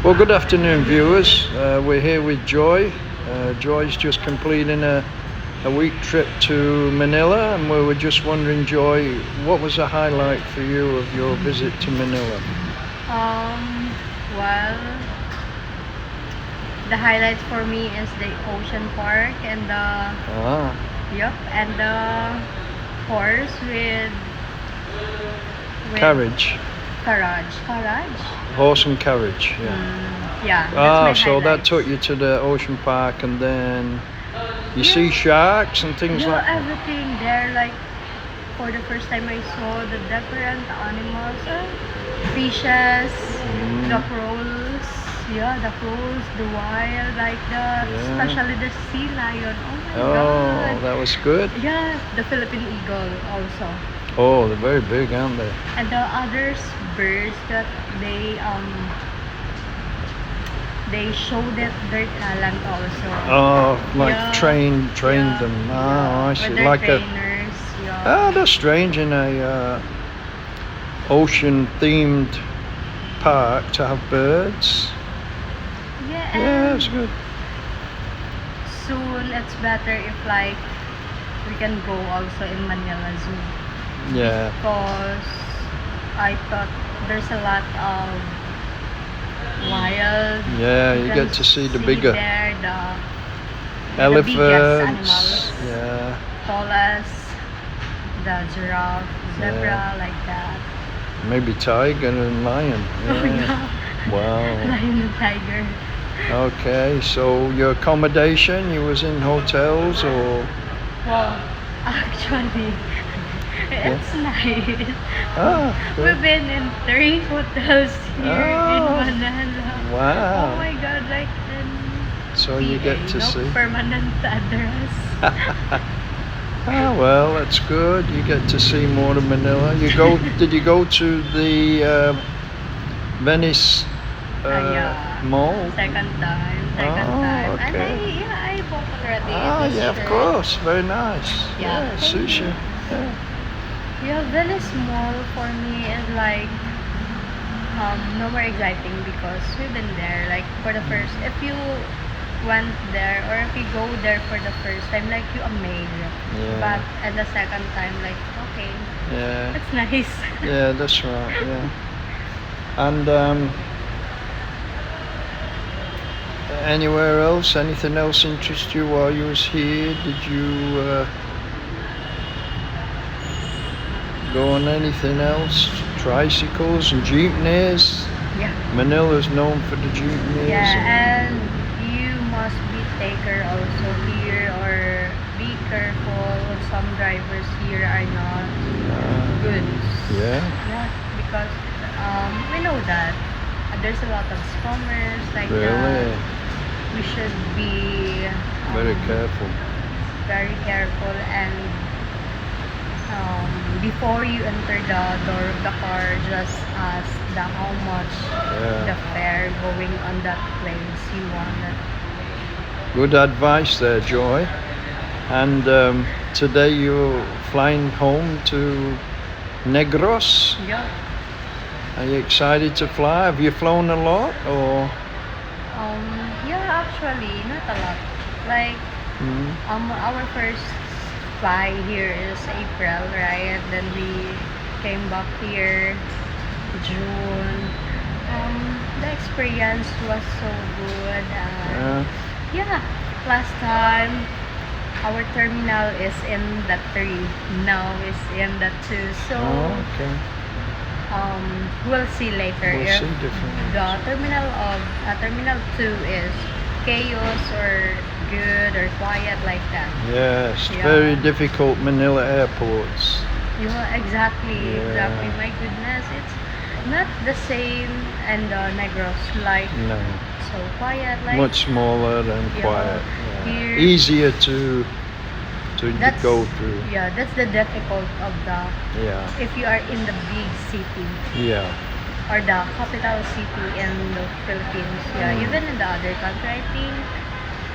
Well, good afternoon, viewers. We're here with Joy. Joy's just completing a week trip to Manila, and we were just wondering, Joy, what was the highlight for you of your visit to Manila? Well, the highlight for me is the ocean park and Ah, the horse with carriage, carriage. horse and carriage. Yeah. Yeah, that's Ah, my so that highlights. took you to the ocean park, and then you see sharks and things like that. Everything there, like for the first time I saw the different animals, fishes, the crows, the wild, like especially the sea lion. Oh my Oh, god. that was good. Yeah, the Philippine eagle also. Oh, they're very big, aren't they? And the others birds that they show that their talent also. Oh, like Yeah. trained Yeah. them. Oh, I With see. their Like a trainers. that's strange in a ocean themed park to have birds. Yeah, Yeah, and it's good. soon it's better if like we can go also in Manila Zoo, Yeah, because I thought there's a lot of wild. yeah. You can get to see the bigger there, the biggest elephants. animals. Yeah, Tallest, the giraffe, zebra, like that. maybe tiger and lion. Oh Yeah. yeah. Wow. Lion and tiger. Okay, so your accommodation, you was in hotels or? Wow, actually, it's nice. Ah, good. We've been in 3 hotels here in Oh, Manila. wow. Oh my god, like So you get to no see. permanent address. Ah, well, that's good. You get to see more of Manila. Did you go to the Venice Yeah. Mall? Second time. Oh, And okay. I bought already Ah, this yeah, of shirt. course. Very nice. Yeah, Yeah, thank sushi. you. Yeah. Yeah, Venice Mall for me is like no more exciting because we've been there like for the first. If you went there or if you go there for the first time, like you amazed. Yeah. But at the second time, like okay, Yeah. it's nice. Yeah, that's right. Yeah. And anywhere else? Anything else interest you while you was here? Did you go on anything else? Tricycles and jeepneys? Yeah. Manila's known for the jeepneys. Yeah, and you must be taker also here or be careful. Some drivers here are not good. Yeah. Yeah, because we know that there's a lot of scammers like Really? that. We should be Very careful. very careful, and before you enter the door of the car, just ask how much the fare going on that place you want. Good advice there, Joy. And today you're flying home to Negros. Yeah. Are you excited to fly? Have you flown a lot or? Yeah, actually, not a lot. Like, our first fly here is April, right? Then we came back here June. The experience was so good. Yeah, last time our terminal is in the 3, now is in the 2. So Okay. we'll see later We'll if see different the terminal 2 is chaos or good or quiet like that. Yes, Yeah. very difficult Manila airports. Exactly. Yeah. My goodness, it's not the same and Negros, like No, so quiet, like much smaller and Yeah. quiet. Yeah. Here- Easier to that's go through. Yeah, that's the difficult of the Yeah, if you are in the big city yeah. or the capital city in the Philippines. Yeah, even in the other country, I think.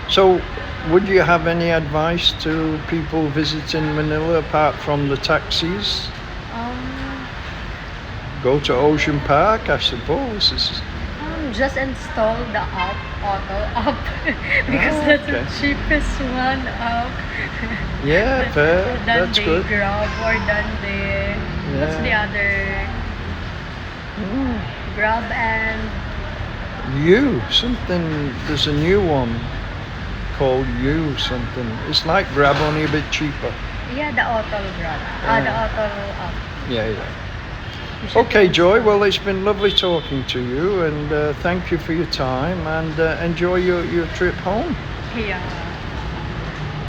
So, would you have any advice to people visiting Manila apart from the taxis? Um, Go to Ocean Park, I suppose. just install the auto app because Oh, that's okay. the cheapest one app. Yeah, fair. Than That's the good. Grab or than the what's the Yeah. other Mm. Grab and You something. There's a new one called You something. It's like Grab, only a bit cheaper. yeah, the auto Grab. The Yeah. auto app. Yeah, yeah. You should Okay, Joy. install. Well, it's been lovely talking to you, and thank you for your time. And enjoy your trip home. Yeah.